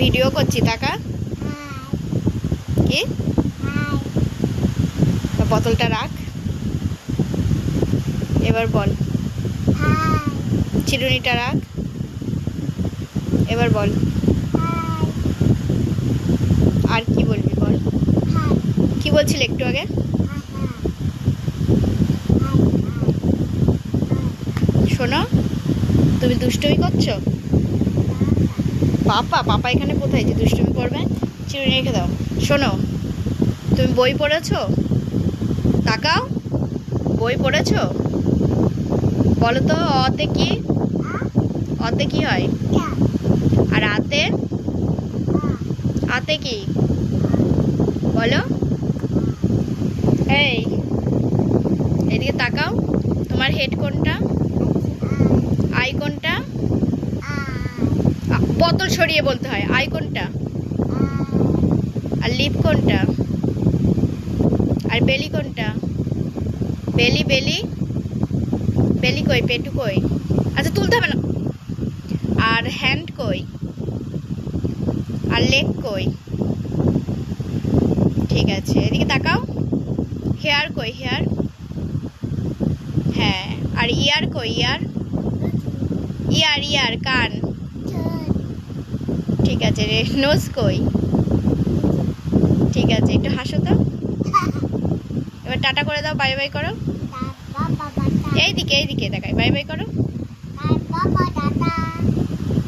Video করছি টাকা কি বোতলটা রাখ। এবার বল চিরুনিটা রাখ। এবার বল আর কি বলবি বল। কি বলছিলে একটু আগে? শোনো, তুমি দুষ্টুমি করছো। পাপা এখানে কোথায় যে দুষ্টুমি করবে? চিরুনি রেখে দাও। শোনো, তুমি বই পড়েছো? তাকাও, বই পড়েছো? বলো তো অতে কি? অতে কি হয়? আর আতে? আতে কি বলো? এই এদিকে তাকাও। তোমার হেড কোনটা? আই কোনটা? বোতল সরিয়ে বলতে হয়। আই কোনটা? আর লিপ কোনটা? আর বেলি কোনটা? বেলি বেলি বেলি কই? পেটু কই? আচ্ছা তুলতে হবে না। আর হ্যান্ড কই? আর লেগ কই? ঠিক আছে, এদিকে তাকাও। হেয়ার কই? হেয়ার? হ্যাঁ, আর ইয়ার কই? ইয়ার? ইয়ার ইয়ার কান? ঠিক আছে রে। নোজ কই? ঠিক আছে, একটু হাসো তো। এবার টাটা করে দাও, বাই বাই করো। এইদিকে এইদিকে দেখাই, বাই বাই করো।